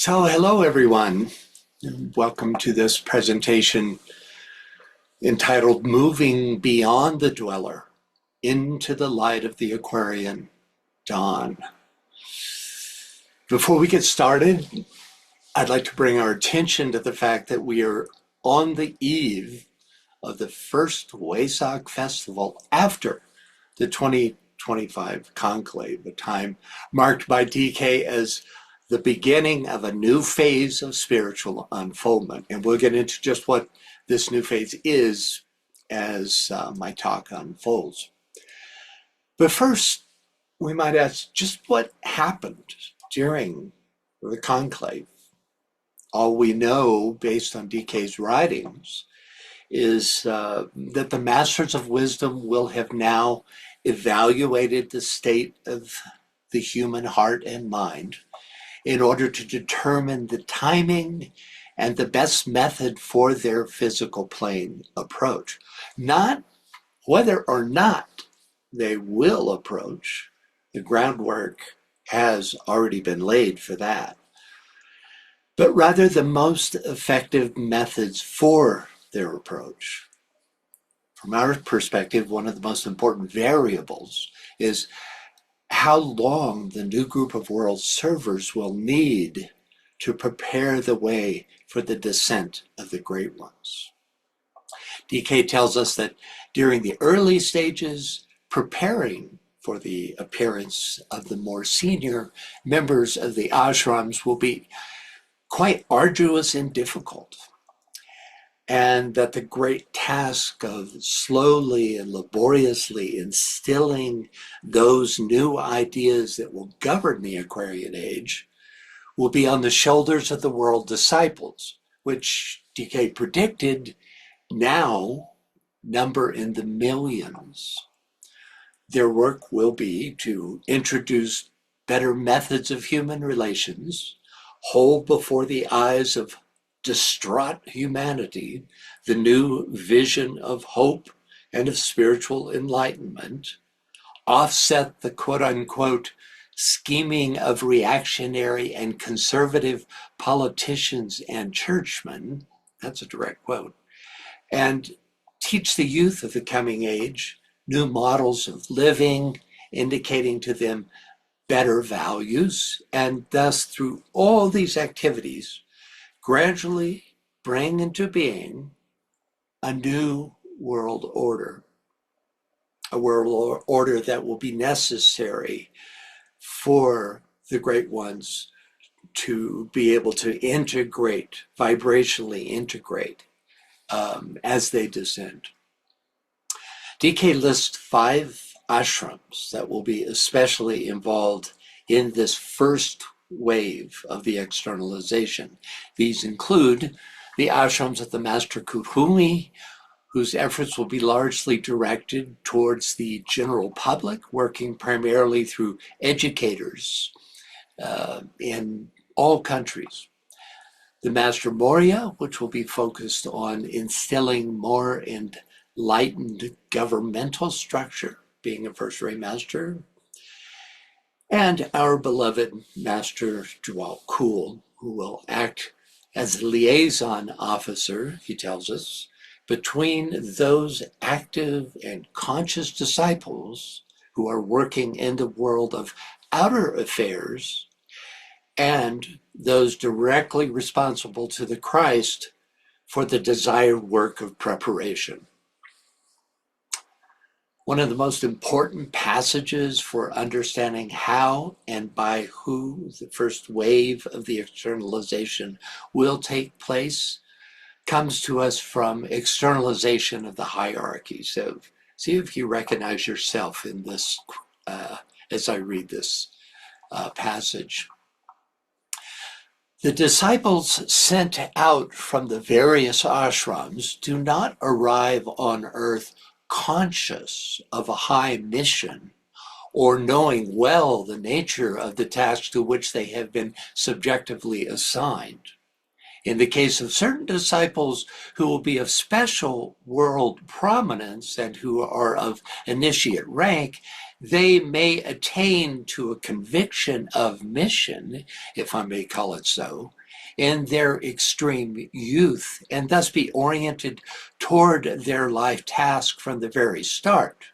So, hello everyone. Welcome to this presentation entitled Moving Beyond the Dweller into the Light of the Aquarian Dawn. Before we get started, I'd like to bring our attention to the fact that we are on the eve of the first Wesak Festival after the 2025 conclave, a time marked by DK as the beginning of a new phase of spiritual unfoldment. And we'll get into just what this new phase is as my talk unfolds. But first, we might ask just what happened during the conclave. All we know, based on DK's writings, is that the masters of wisdom will have now evaluated the state of the human heart and mind in order to determine the timing and the best method for their physical plane approach. Not whether or not they will approach. The groundwork has already been laid for that. But rather the most effective methods for their approach. From our perspective, one of the most important variables is how long the new group of world servers will need to prepare the way for the descent of the great ones. DK tells us that during the early stages, preparing for the appearance of the more senior members of the ashrams will be quite arduous and difficult, and that the great task of slowly and laboriously instilling those new ideas that will govern the Aquarian age will be on the shoulders of the world disciples, which DK predicted now number in the millions. Their work will be to introduce better methods of human relations, hold before the eyes of distraught humanity the new vision of hope and of spiritual enlightenment, offset the quote-unquote scheming of reactionary and conservative politicians and churchmen, that's a direct quote, and teach the youth of the coming age new models of living, indicating to them better values, and thus through all these activities, gradually bring into being a new world order, a world order that will be necessary for the great ones to be able to integrate, vibrationally integrate as they descend. DK lists 5 ashrams that will be especially involved in this first wave of the externalization. These include the ashrams of the Master Kuthumi, whose efforts will be largely directed towards the general public, working primarily through educators in all countries. The Master Moria, which will be focused on instilling more enlightened governmental structure, being a first-rate master, and our beloved Master Jwal Kul, who will act as a liaison officer, he tells us, between those active and conscious disciples who are working in the world of outer affairs and those directly responsible to the Christ for the desired work of preparation. One of the most important passages for understanding how and by who the first wave of the externalization will take place comes to us from externalization of the hierarchy. So see if you recognize yourself in this as I read this passage. The disciples sent out from the various ashrams do not arrive on earth conscious of a high mission or knowing well the nature of the task to which they have been subjectively assigned. In the case of certain disciples who will be of special world prominence and who are of initiate rank, they may attain to a conviction of mission, if I may call it so, in their extreme youth, and thus be oriented toward their life task from the very start.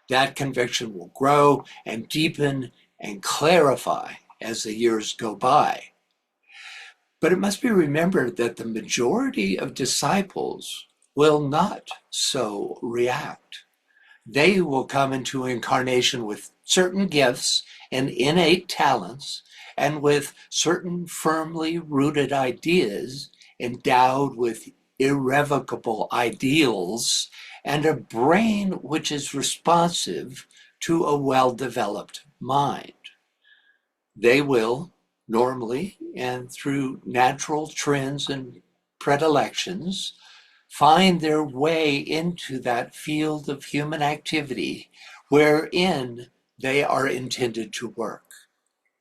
That conviction will grow and deepen and clarify as the years go by. But it must be remembered that the majority of disciples will not so react. They will come into incarnation with certain gifts and innate talents, and with certain firmly rooted ideas, endowed with irrevocable ideals, and a brain which is responsive to a well-developed mind. They will, normally and through natural trends and predilections, find their way into that field of human activity wherein they are intended to work,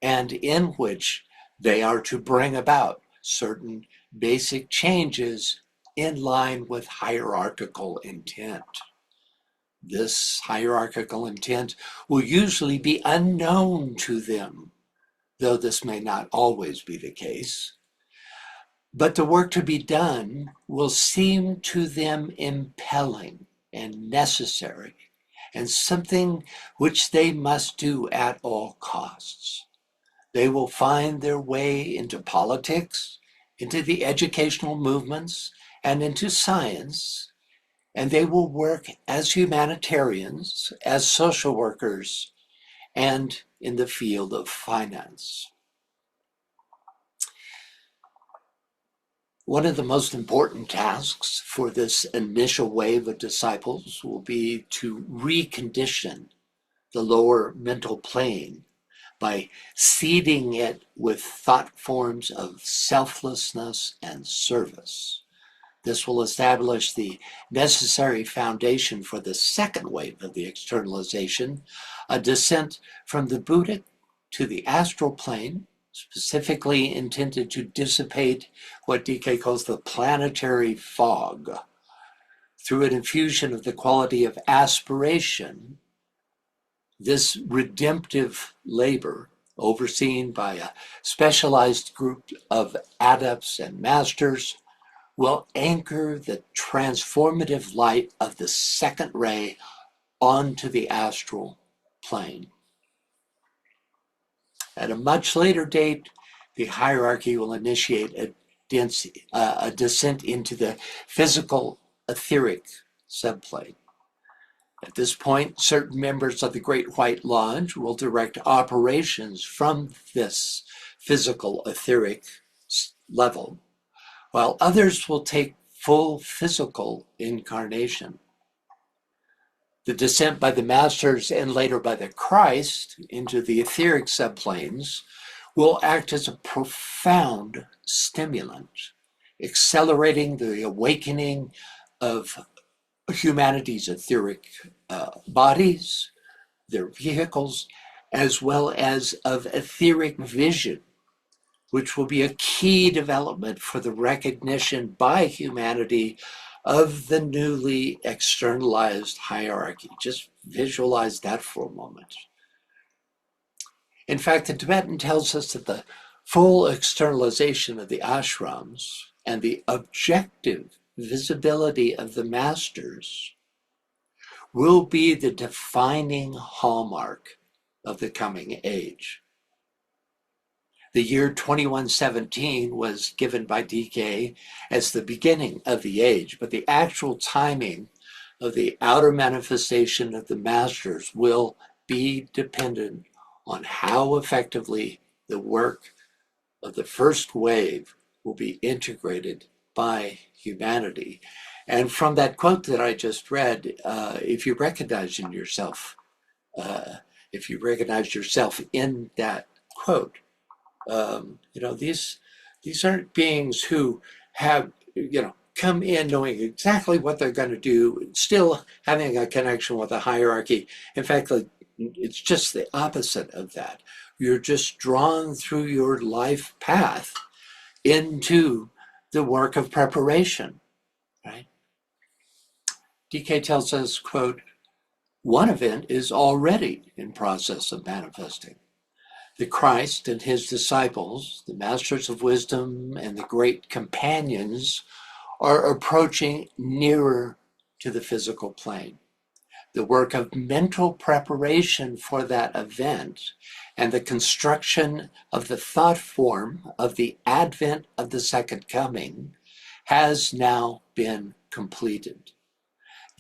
and in which they are to bring about certain basic changes in line with hierarchical intent. This hierarchical intent will usually be unknown to them, though this may not always be the case. But the work to be done will seem to them impelling and necessary, and something which they must do at all costs. They will find their way into politics, into the educational movements, and into science, and they will work as humanitarians, as social workers, and in the field of finance. One of the most important tasks for this initial wave of disciples will be to recondition the lower mental plane by seeding it with thought forms of selflessness and service. This will establish the necessary foundation for the second wave of the externalization, a descent from the Buddhic to the astral plane, specifically intended to dissipate what DK calls the planetary fog through an infusion of the quality of aspiration. This redemptive labor, overseen by a specialized group of adepts and masters, will anchor the transformative light of the second ray onto the astral plane. At a much later date, the hierarchy will initiate a descent into the physical etheric subplane. At this point, certain members of the Great White Lodge will direct operations from this physical etheric level, while others will take full physical incarnation. The descent by the Masters and later by the Christ into the etheric subplanes will act as a profound stimulant, accelerating the awakening of humanity's etheric bodies, their vehicles, as well as of etheric vision, which will be a key development for the recognition by humanity of the newly externalized hierarchy. Just visualize that for a moment. In fact, the Tibetan tells us that the full externalization of the ashrams and the objective visibility of the masters will be the defining hallmark of the coming age. The year 2117 was given by DK as the beginning of the age, but the actual timing of the outer manifestation of the masters will be dependent on how effectively the work of the first wave will be integrated by humanity. And from that quote that I just read, if you recognize yourself in that quote, these aren't beings who have, come in knowing exactly what they're going to do, still having a connection with a hierarchy. In fact, it's just the opposite of that. You're just drawn through your life path into the work of preparation, right? DK tells us, quote, one event is already in process of manifesting. The Christ and his disciples, the masters of wisdom and the great companions, are approaching nearer to the physical plane. The work of mental preparation for that event and the construction of the thought form of the advent of the second coming has now been completed.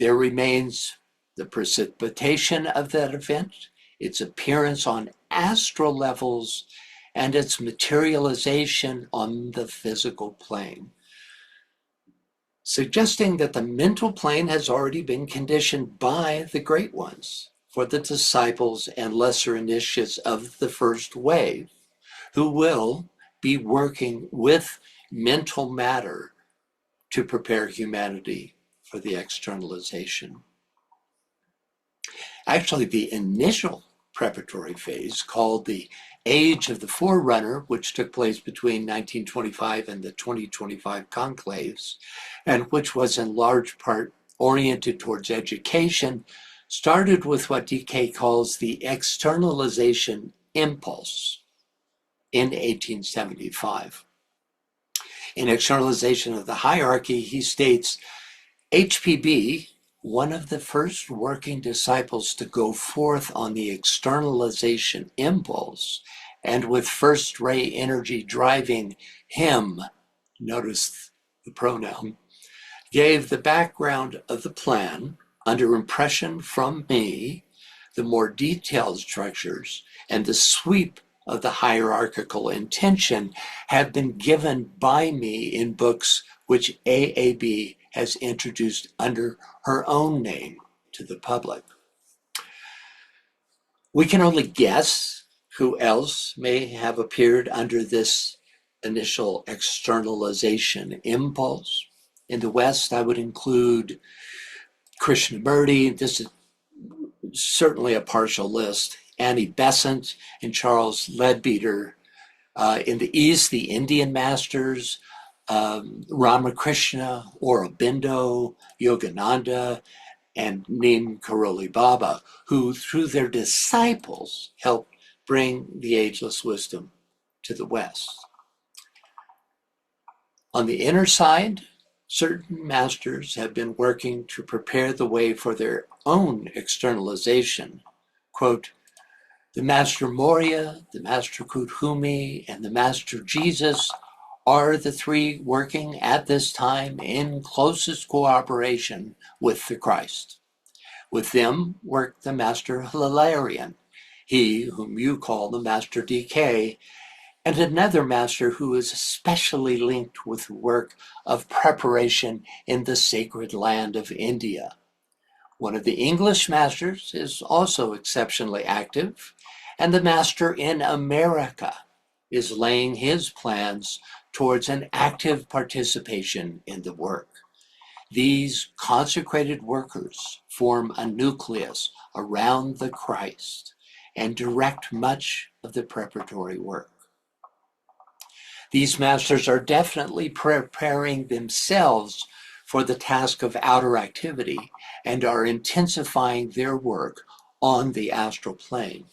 There remains the precipitation of that event, its appearance on astral levels, and its materialization on the physical plane, suggesting that the mental plane has already been conditioned by the great ones for the disciples and lesser initiates of the first wave, who will be working with mental matter to prepare humanity for the externalization. Actually, the initial preparatory phase, called the Age of the Forerunner, which took place between 1925 and the 2025 conclaves, and which was in large part oriented towards education, started with what DK calls the externalization impulse in 1875. In Externalization of the Hierarchy, he states, HPB, one of the first working disciples to go forth on the externalization impulse, and with first ray energy driving him, notice the pronoun, gave the background of the plan under impression from me, the more detailed structures, and the sweep of the hierarchical intention have been given by me in books which AAB has introduced under her own name to the public. We can only guess who else may have appeared under this initial externalization impulse. In the West, I would include Krishnamurti. This is certainly a partial list. Annie Besant and Charles Leadbeater. In the East, the Indian masters, Ramakrishna, Aurobindo, Yogananda, and Neem Karoli Baba, who through their disciples helped bring the ageless wisdom to the West. On the inner side, certain masters have been working to prepare the way for their own externalization. Quote, the Master Moria, the Master Kuthumi, and the Master Jesus are the three working at this time in closest cooperation with the Christ. With them worked the Master Hilarion, he whom you call the Master DK, and another master who is especially linked with the work of preparation in the sacred land of India. One of the English masters is also exceptionally active, and the master in America is laying his plans towards an active participation in the work. These consecrated workers form a nucleus around the Christ and direct much of the preparatory work. These masters are definitely preparing themselves for the task of outer activity and are intensifying their work on the astral plane.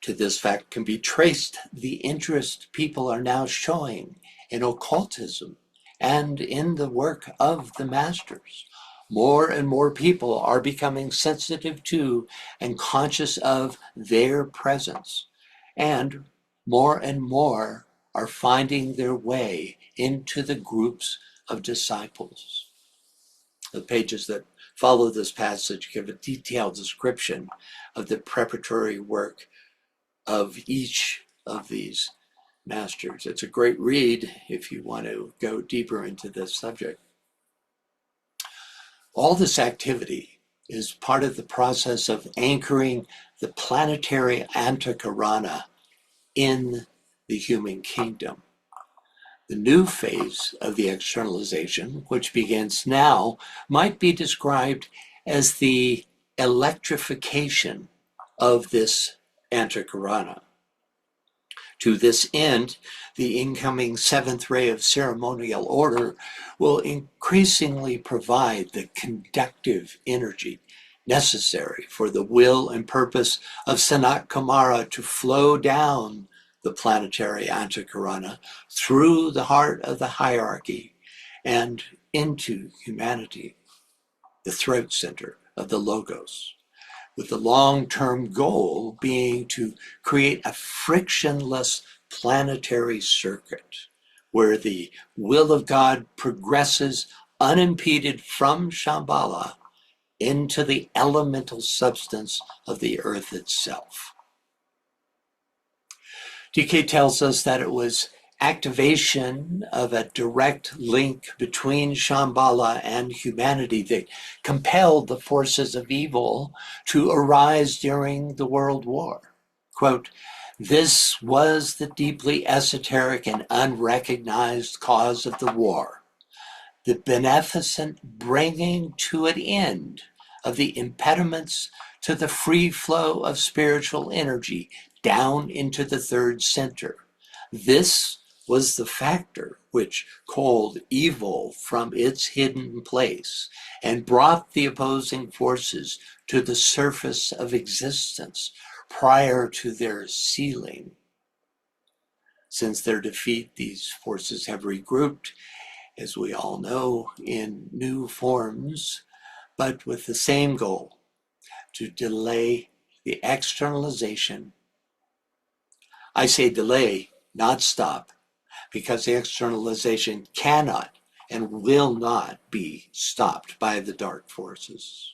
To this fact can be traced the interest people are now showing in occultism and in the work of the masters. More and more people are becoming sensitive to and conscious of their presence, and more are finding their way into the groups of disciples. The pages that follow this passage give a detailed description of the preparatory work of each of these masters. It's a great read if you want to go deeper into this subject. All this activity is part of the process of anchoring the planetary Antakarana in the human kingdom. The new phase of the externalization, which begins now, might be described as the electrification of this Antakarana. To this end, the incoming seventh ray of ceremonial order will increasingly provide the conductive energy necessary for the will and purpose of Sanat Kumara to flow down the planetary Antakarana through the heart of the hierarchy and into humanity, the throat center of the Logos, with the long-term goal being to create a frictionless planetary circuit where the will of God progresses unimpeded from Shambhala into the elemental substance of the earth itself. DK tells us that it was activation of a direct link between Shambhala and humanity that compelled the forces of evil to arise during the World War. Quote, "This was the deeply esoteric and unrecognized cause of the war, the beneficent bringing to an end of the impediments to the free flow of spiritual energy down into the third center. This was the factor which called evil from its hidden place and brought the opposing forces to the surface of existence prior to their sealing. Since their defeat, these forces have regrouped, as we all know, in new forms, but with the same goal, to delay the externalization. I say delay, not stop, because the externalization cannot and will not be stopped by the dark forces.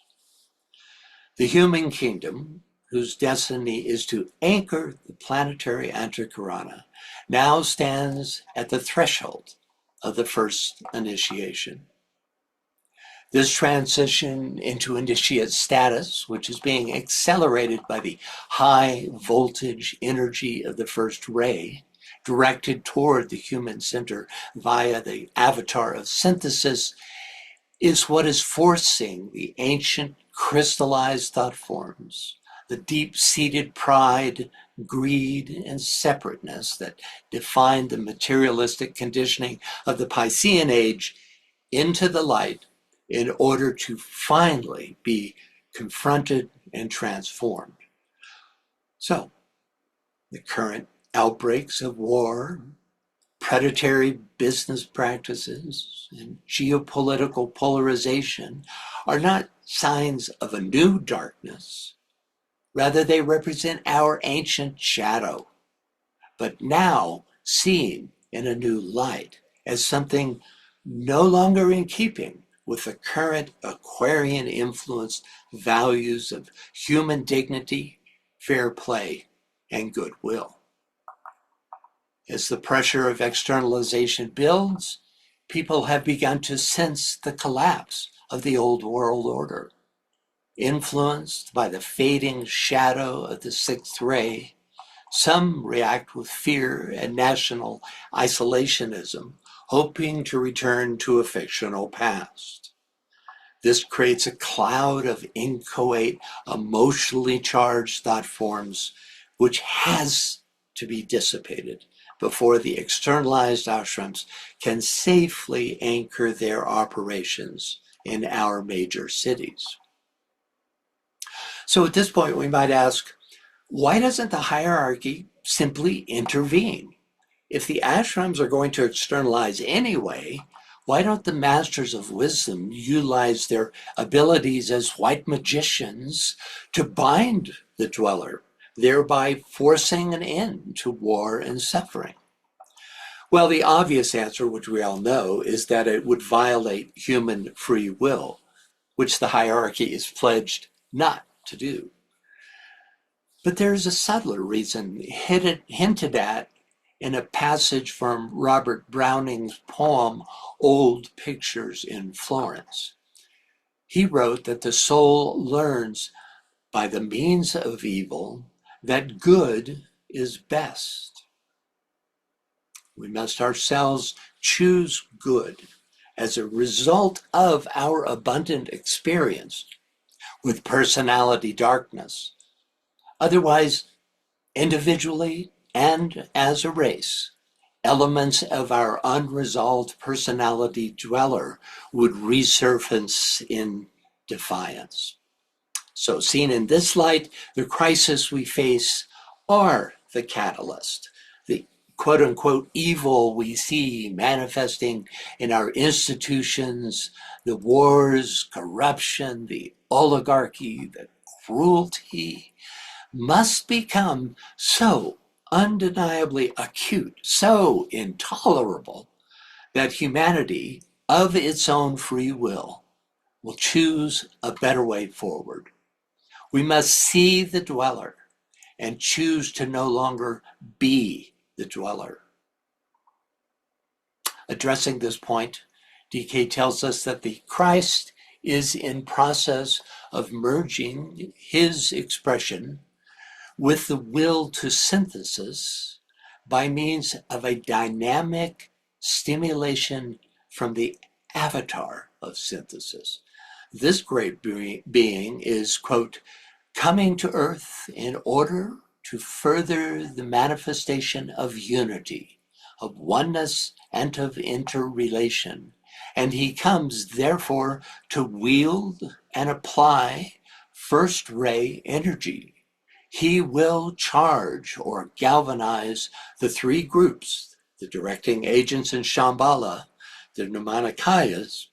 The human kingdom, whose destiny is to anchor the planetary Antakarana, now stands at the threshold of the first initiation. This transition into initiate status, which is being accelerated by the high voltage energy of the first ray, directed toward the human center via the avatar of synthesis, is what is forcing the ancient crystallized thought forms, the deep-seated pride, greed, and separateness that defined the materialistic conditioning of the Piscean age, into the light in order to finally be confronted and transformed. So, the current outbreaks of war, predatory business practices, and geopolitical polarization are not signs of a new darkness. Rather, they represent our ancient shadow, but now seen in a new light as something no longer in keeping with the current Aquarian influenced values of human dignity, fair play, and goodwill. As the pressure of externalization builds, people have begun to sense the collapse of the old world order. Influenced by the fading shadow of the sixth ray, some react with fear and national isolationism, hoping to return to a fictional past. This creates a cloud of inchoate, emotionally charged thought forms, which has to be dissipated before the externalized ashrams can safely anchor their operations in our major cities. So at this point, we might ask, why doesn't the hierarchy simply intervene? If the ashrams are going to externalize anyway, why don't the masters of wisdom utilize their abilities as white magicians to bind the dweller, thereby forcing an end to war and suffering? Well, the obvious answer, which we all know, is that it would violate human free will, which the hierarchy is pledged not to do. But there's a subtler reason hinted at in a passage from Robert Browning's poem, Old Pictures in Florence. He wrote that the soul learns by the means of evil that good is best. We must ourselves choose good as a result of our abundant experience with personality darkness. Otherwise, individually and as a race, elements of our unresolved personality dweller would resurface in defiance. So, seen in this light, the crisis we face are the catalyst. The quote unquote evil we see manifesting in our institutions, the wars, corruption, the oligarchy, the cruelty, must become so undeniably acute, so intolerable, that humanity, of its own free will choose a better way forward. We must see the dweller and choose to no longer be the dweller. Addressing this point, DK tells us that the Christ is in process of merging his expression with the will to synthesis by means of a dynamic stimulation from the avatar of synthesis. This great being is, quote, coming to earth in order to further the manifestation of unity, of oneness, and of interrelation. And he comes, therefore, to wield and apply first ray energy. He will charge or galvanize the three groups, the directing agents in Shambhala, the Nirmanakayas,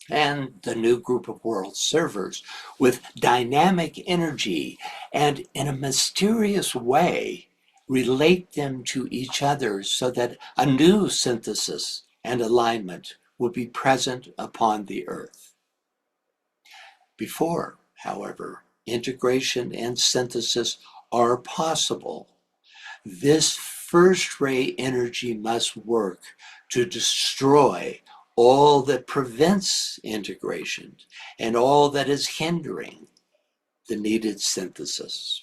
and the new group of world servers, with dynamic energy, and in a mysterious way relate them to each other so that a new synthesis and alignment will be present upon the earth. Before, however, integration and synthesis are possible, this first ray energy must work to destroy all that prevents integration and all that is hindering the needed synthesis.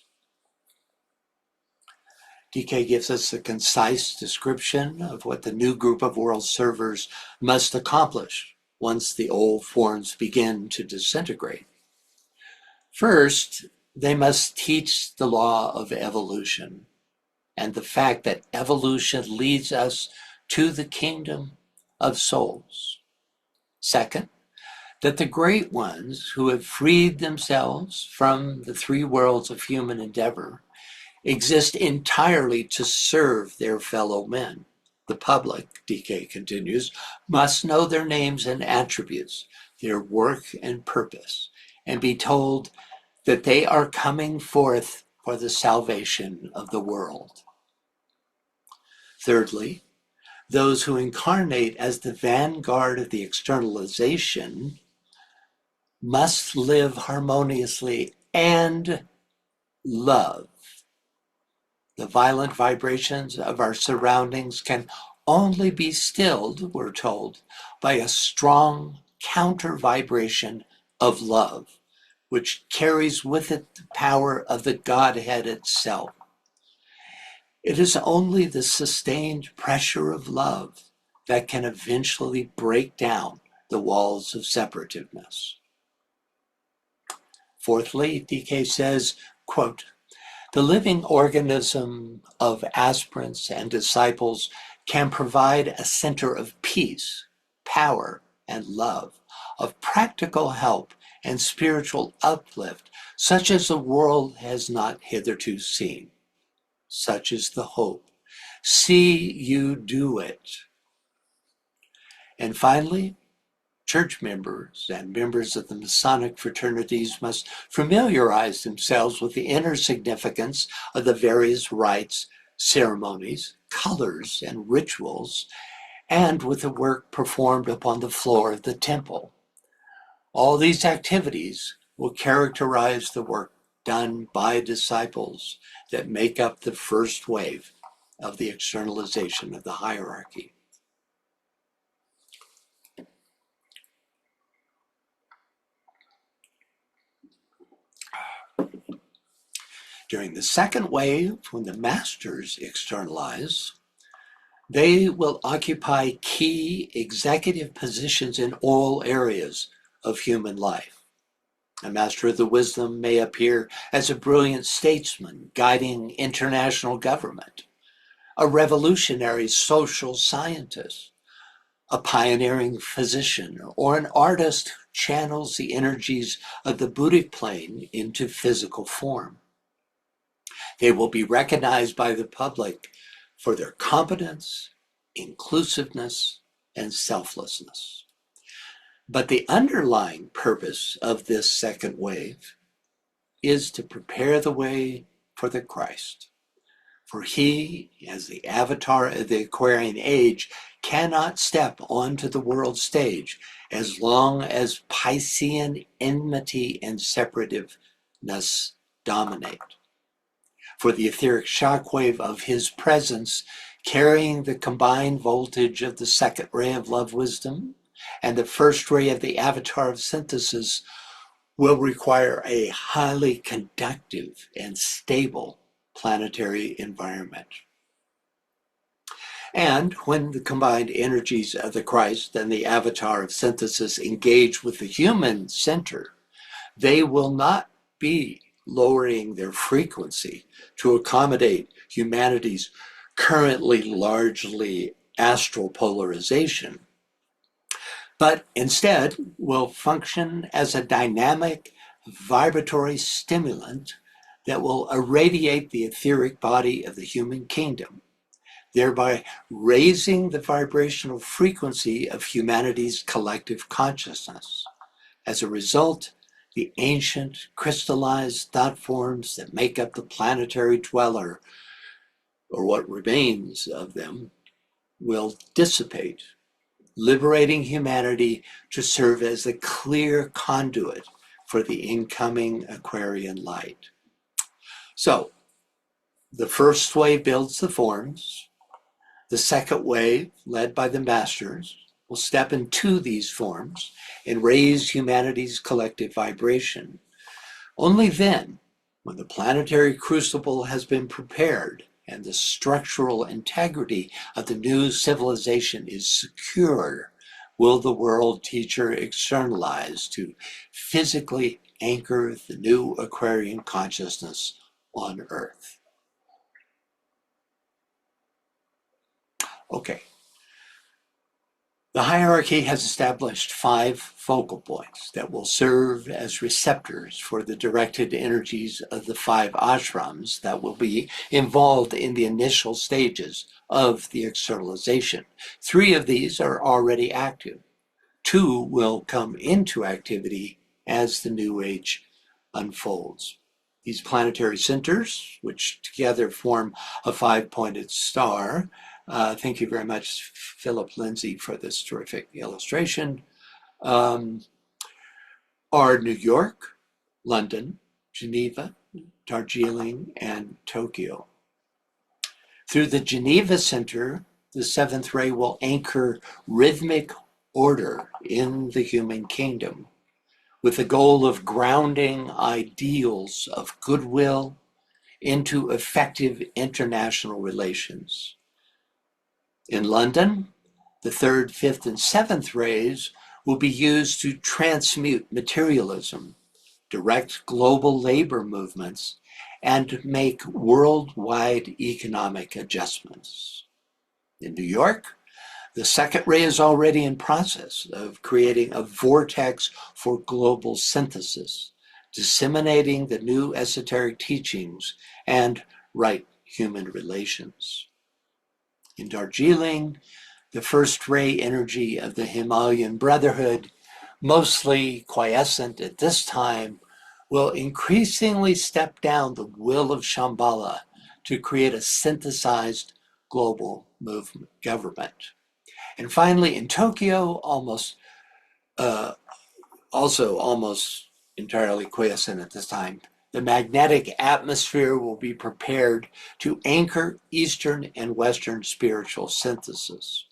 DK gives us a concise description of what the new group of world servers must accomplish once the old forms begin to disintegrate. First, they must teach the law of evolution and the fact that evolution leads us to the kingdom of souls. Second, that the great ones who have freed themselves from the three worlds of human endeavor exist entirely to serve their fellow men. The public, DK continues, must know their names and attributes, their work and purpose, and be told that they are coming forth for the salvation of the world. Thirdly, those who incarnate as the vanguard of the externalization must live harmoniously and love. The violent vibrations of our surroundings can only be stilled, we're told, by a strong counter vibration of love, which carries with it the power of the Godhead itself. It is only the sustained pressure of love that can eventually break down the walls of separativeness. Fourthly, DK says, quote, the living organism of aspirants and disciples can provide a center of peace, power, and love, of practical help and spiritual uplift, such as the world has not hitherto seen. Such is the hope. See you do it. And finally, church members and members of the Masonic fraternities must familiarize themselves with the inner significance of the various rites, ceremonies, colors, and rituals, and with the work performed upon the floor of the temple. All these activities will characterize the work done by disciples that make up the first wave of the externalization of the hierarchy. During the second wave, when the masters externalize, they will occupy key executive positions in all areas of human life. A master of the wisdom may appear as a brilliant statesman guiding international government. a revolutionary social scientist, a pioneering physician, or an artist who channels the energies of the Buddhic plane into physical form. They will be recognized by the public for their competence, inclusiveness, and selflessness. But the underlying purpose of this second wave is to prepare the way for the Christ. For he, as the avatar of the Aquarian age, cannot step onto the world stage as long as Piscean enmity and separativeness dominate. For the etheric shockwave of his presence, carrying the combined voltage of the second ray of love wisdom and the first ray of the avatar of synthesis, will require a highly conductive and stable planetary environment. And when the combined energies of the Christ and the avatar of synthesis engage with the human center, they will not be lowering their frequency to accommodate humanity's currently largely astral polarization, but instead will function as a dynamic vibratory stimulant that will irradiate the etheric body of the human kingdom, thereby raising the vibrational frequency of humanity's collective consciousness. As a result, the ancient crystallized thought forms that make up the planetary dweller, or what remains of them, will dissipate, liberating humanity to serve as a clear conduit for the incoming Aquarian light. So, the first wave builds the forms. The second wave, led by the masters, will step into these forms and raise humanity's collective vibration. Only then, when the planetary crucible has been prepared and the structural integrity of the new civilization is secure, will the world teacher externalize to physically anchor the new Aquarian consciousness on Earth. Okay. The hierarchy has established 5 focal points that will serve as receptors for the directed energies of the 5 ashrams that will be involved in the initial stages of the externalization. 3 of these are already active. 2 will come into activity as the new age unfolds. These planetary centers, which together form a 5-pointed star, thank you very much, Philip Lindsay, for this terrific illustration, are New York, London, Geneva, Darjeeling, and Tokyo. Through the Geneva Center, the 7th ray will anchor rhythmic order in the human kingdom, with the goal of grounding ideals of goodwill into effective international relations. In London, the 3rd, 5th, and 7th rays will be used to transmute materialism, direct global labor movements, and make worldwide economic adjustments. In New York, the 2nd ray is already in process of creating a vortex for global synthesis, disseminating the new esoteric teachings and right human relations. In Darjeeling, the 1st ray energy of the Himalayan Brotherhood, mostly quiescent at this time, will increasingly step down the will of Shambhala to create a synthesized global movement government. And finally, in Tokyo, also almost entirely quiescent at this time, the magnetic atmosphere will be prepared to anchor Eastern and Western spiritual synthesis.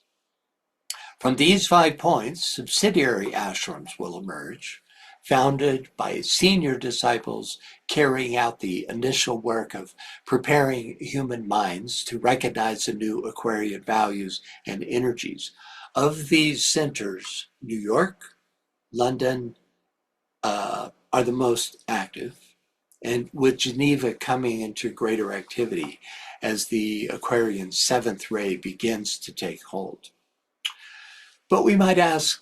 From these 5 points, subsidiary ashrams will emerge, founded by senior disciples carrying out the initial work of preparing human minds to recognize the new Aquarian values and energies. Of these centers, New York, London are the most active. and with Geneva coming into greater activity as the Aquarian seventh ray begins to take hold. But we might ask,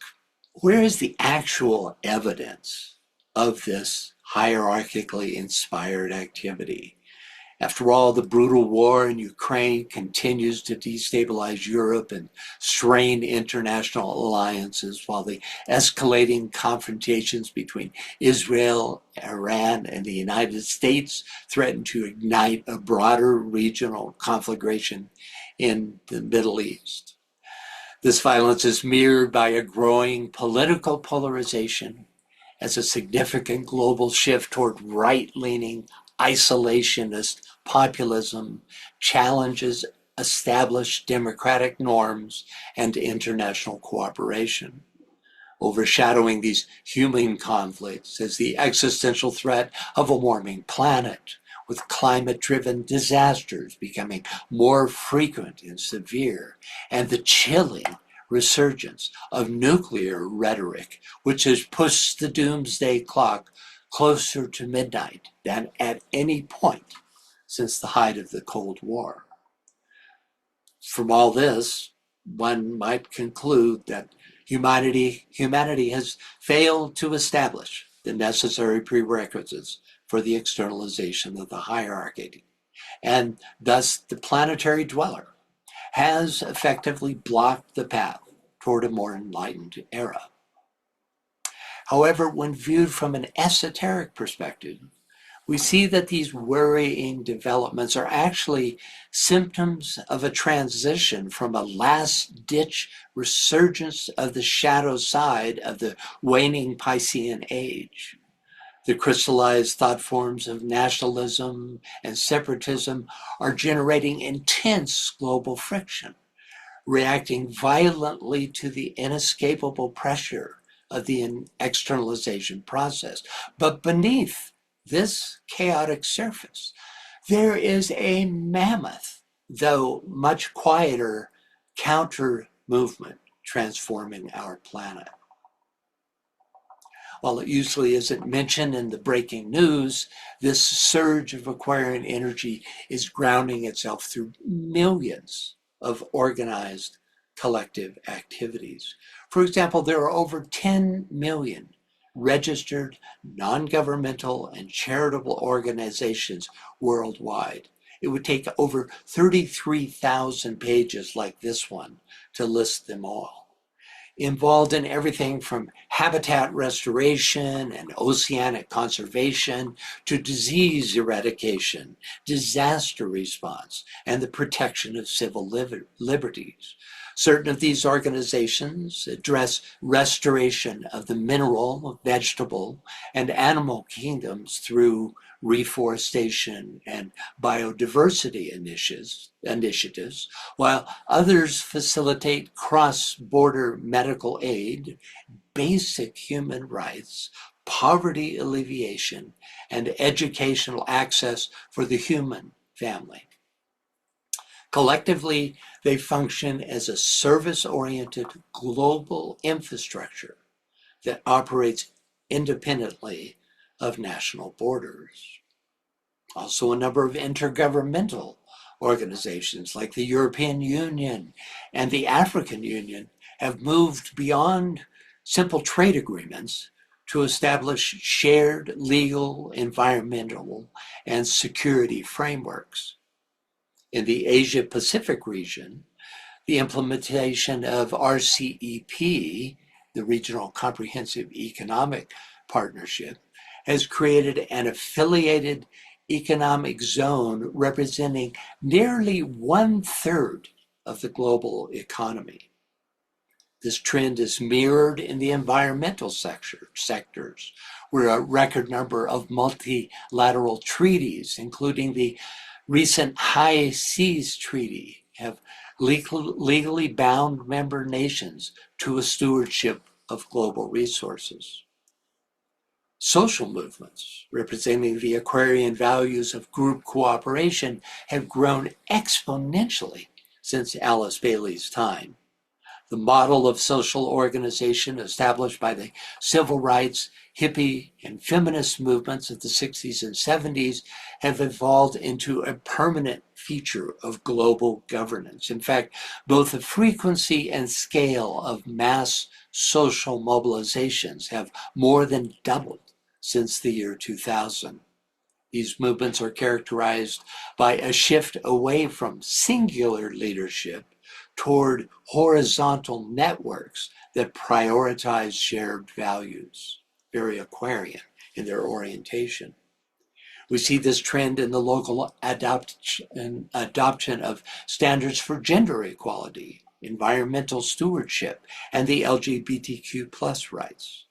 where is the actual evidence of this hierarchically inspired activity? After all, the brutal war in Ukraine continues to destabilize Europe and strain international alliances, while the escalating confrontations between Israel, Iran, and the United States threaten to ignite a broader regional conflagration in the Middle East. This violence is mirrored by a growing political polarization as a significant global shift toward right-leaning, isolationist populism challenges established democratic norms and international cooperation. Overshadowing these human conflicts is the existential threat of a warming planet, with climate-driven disasters becoming more frequent and severe, and the chilling resurgence of nuclear rhetoric, which has pushed the doomsday clock closer to midnight than at any point since the height of the Cold War. From all this, one might conclude that humanity has failed to establish the necessary prerequisites for the externalization of the hierarchy, and thus the planetary dweller has effectively blocked the path toward a more enlightened era. However, when viewed from an esoteric perspective, we see that these worrying developments are actually symptoms of a transition from a last-ditch resurgence of the shadow side of the waning Piscean age. The crystallized thought forms of nationalism and separatism are generating intense global friction, reacting violently to the inescapable pressure of the externalization process. But beneath this chaotic surface, there is a mammoth, though much quieter, counter movement transforming our planet. While it usually isn't mentioned in the breaking news, this surge of Aquarian energy is grounding itself through millions of organized collective activities. For example, there are over 10 million registered non-governmental and charitable organizations worldwide. It would take over 33,000 pages like this one to list them all. Involved in everything from habitat restoration and oceanic conservation to disease eradication, disaster response, and the protection of civil liberties. Certain of these organizations address restoration of the mineral, vegetable, and animal kingdoms through reforestation and biodiversity initiatives, while others facilitate cross-border medical aid, basic human rights, poverty alleviation, and educational access for the human family. Collectively, they function as a service-oriented global infrastructure that operates independently of national borders. Also, a number of intergovernmental organizations like the European Union and the African Union have moved beyond simple trade agreements to establish shared legal, environmental, and security frameworks. In the Asia-Pacific region, the implementation of RCEP, the Regional Comprehensive Economic Partnership, has created an affiliated economic zone representing nearly 1/3 of the global economy. This trend is mirrored in the environmental sectors, where a record number of multilateral treaties, including the recent High Seas Treaty, have legally bound member nations to a stewardship of global resources. Social movements representing the Aquarian values of group cooperation have grown exponentially since Alice Bailey's time. The model of social organization established by the civil rights, hippie, and feminist movements of the 60s and 70s have evolved into a permanent feature of global governance. In fact, both the frequency and scale of mass social mobilizations have more than doubled since the year 2000. These movements are characterized by a shift away from singular leadership toward horizontal networks that prioritize shared values, very Aquarian in their orientation. We see this trend in the local adoption of standards for gender equality, environmental stewardship, and the LGBTQ plus rights,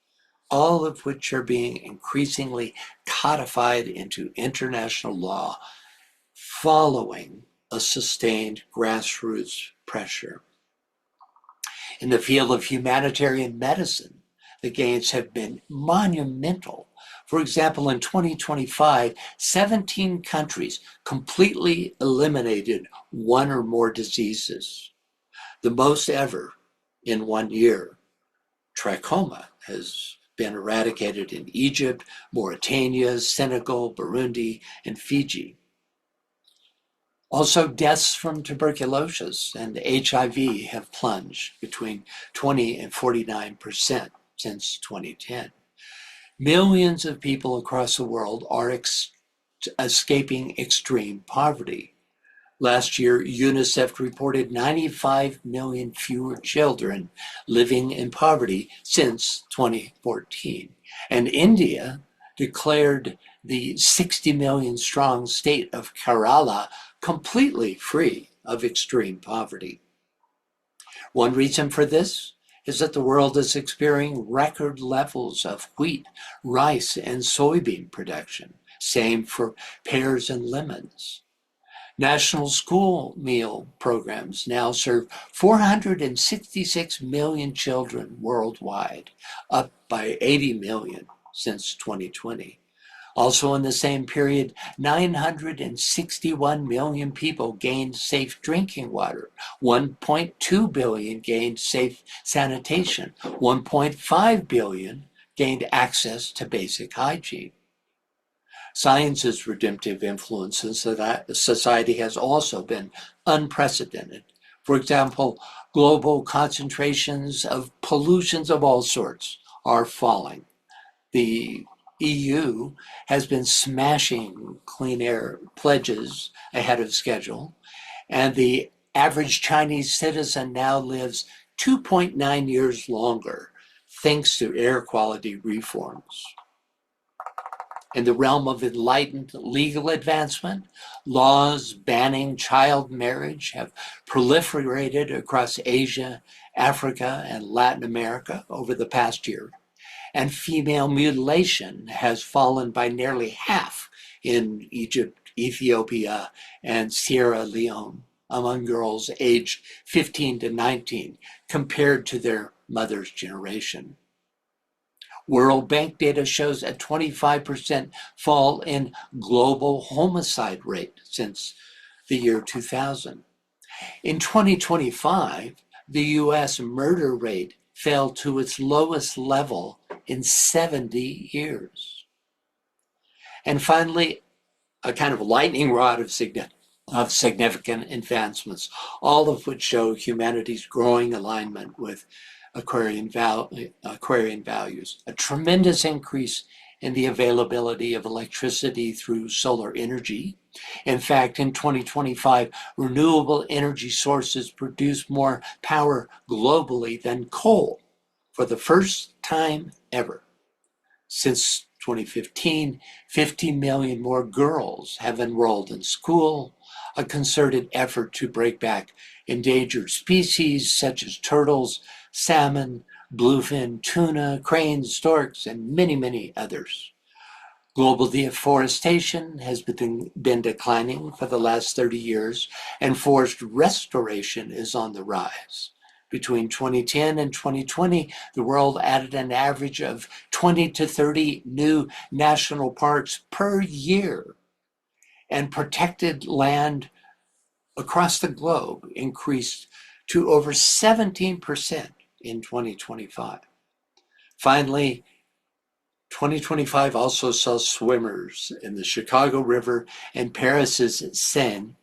all of which are being increasingly codified into international law following a sustained grassroots pressure. In the field of humanitarian medicine, the gains have been monumental. For example, in 2025, 17 countries completely eliminated one or more diseases, the most ever in 1 year. Trachoma has been eradicated in Egypt, Mauritania, Senegal, Burundi, and Fiji. Also, deaths from tuberculosis and HIV have plunged between 20 and 49% since 2010. Millions of people across the world are escaping extreme poverty. Last year, UNICEF reported 95 million fewer children living in poverty since 2014. And India declared the 60 million strong state of Kerala completely free of extreme poverty. One reason for this is that the world is experiencing record levels of wheat, rice, and soybean production. Same for pears and lemons. National school meal programs now serve 466 million children worldwide, up by 80 million since 2020. Also in the same period, 961 million people gained safe drinking water, 1.2 billion gained safe sanitation, 1.5 billion gained access to basic hygiene. Science's redemptive influence in society has also been unprecedented. For example, global concentrations of pollutions of all sorts are falling. The EU has been smashing clean air pledges ahead of schedule, and the average Chinese citizen now lives 2.9 years longer thanks to air quality reforms. In the realm of enlightened legal advancement, laws banning child marriage have proliferated across Asia, Africa, and Latin America over the past year, and female mutilation has fallen by nearly half in Egypt, Ethiopia, and Sierra Leone among girls aged 15 to 19 compared to their mother's generation. World Bank data shows a 25% fall in global homicide rate since the year 2000. In 2025, the US murder rate fell to its lowest level in 70 years. And finally, a kind of lightning rod of significant advancements, all of which show humanity's growing alignment with Aquarian values. A tremendous increase in the availability of electricity through solar energy. In fact, in 2025, renewable energy sources produced more power globally than coal for the first time ever. Since 2015, 50 million more girls have enrolled in school, a concerted effort to break back endangered species such as turtles, salmon, bluefin tuna, cranes, storks, and many, many others. Global deforestation has been declining for the last 30 years, and forest restoration is on the rise. Between 2010 and 2020, the world added an average of 20 to 30 new national parks per year, and protected land across the globe increased to over 17% in 2025. Finally, 2025 also saw swimmers in the Chicago River and Paris's Seine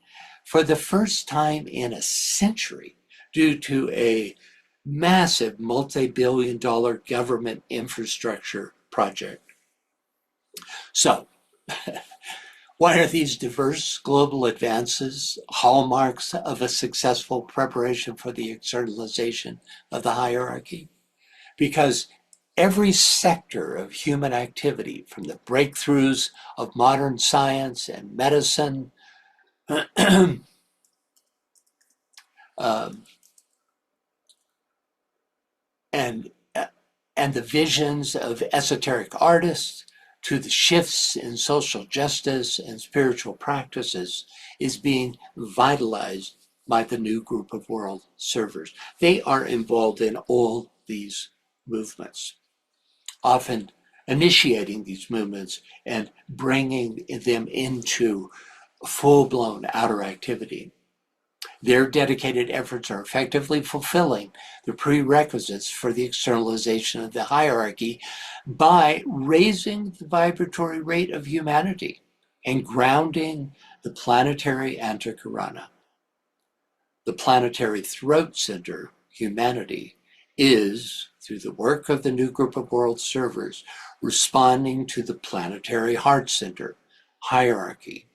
for the first time in a century due to a massive multi-billion-dollar government infrastructure project. So, why are these diverse global advances hallmarks of a successful preparation for the externalization of the hierarchy? Because every sector of human activity, from the breakthroughs of modern science and medicine, and the visions of esoteric artists, to the shifts in social justice and spiritual practices, is being vitalized by the new group of world servers. They are involved in all these movements, often initiating these movements and bringing them into full-blown outer activity. Their dedicated efforts are effectively fulfilling the prerequisites for the externalization of the hierarchy by raising the vibratory rate of humanity and grounding the planetary antakarana. The planetary throat center, humanity, is, through the work of the new group of world servers, responding to the planetary heart center, hierarchy.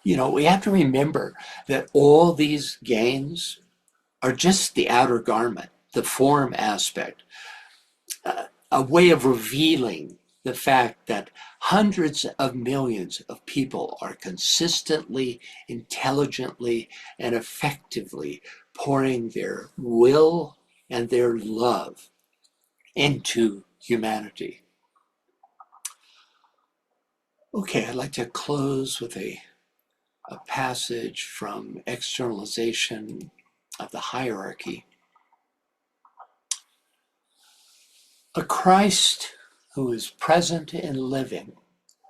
We have to remember that all these gains are just the outer garment, the form aspect, a way of revealing the fact that hundreds of millions of people are consistently, intelligently, and effectively pouring their will and their love into humanity. Okay, I'd like to close with a passage from Externalization of the Hierarchy. A Christ who is present and living,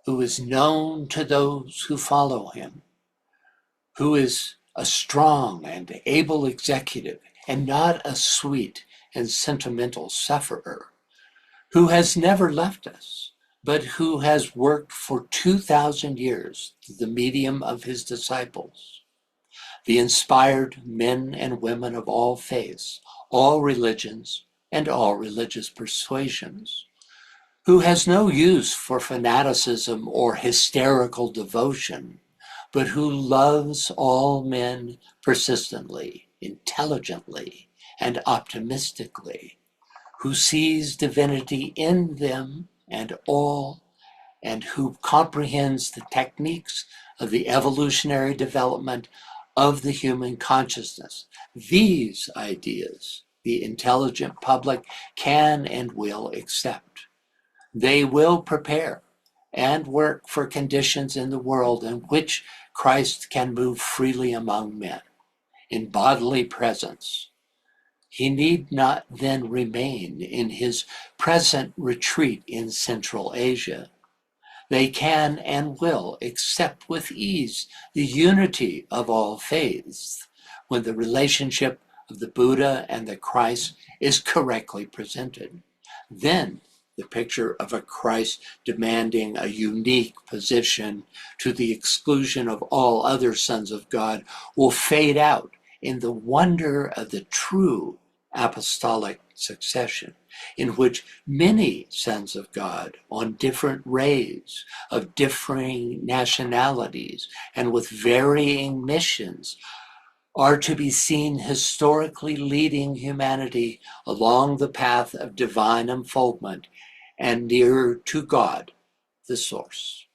who is known to those who follow him, who is a strong and able executive and not a sweet and sentimental sufferer, who has never left us, but who has worked for 2,000 years through the medium of his disciples, the inspired men and women of all faiths, all religions, and all religious persuasions, who has no use for fanaticism or hysterical devotion, but who loves all men persistently, intelligently, and optimistically, who sees divinity in them and all, and who comprehends the techniques of the evolutionary development of the human consciousness. These ideas the intelligent public can and will accept. They will prepare and work for conditions in the world in which Christ can move freely among men, in bodily presence. He need not then remain in his present retreat in Central Asia. They can and will accept with ease the unity of all faiths when the relationship of the Buddha and the Christ is correctly presented. Then the picture of a Christ demanding a unique position to the exclusion of all other sons of God will fade out in the wonder of the true apostolic succession, in which many sons of God on different rays of differing nationalities and with varying missions are to be seen historically leading humanity along the path of divine unfoldment and nearer to God, the source.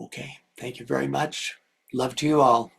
Okay, thank you very much. Love to you all.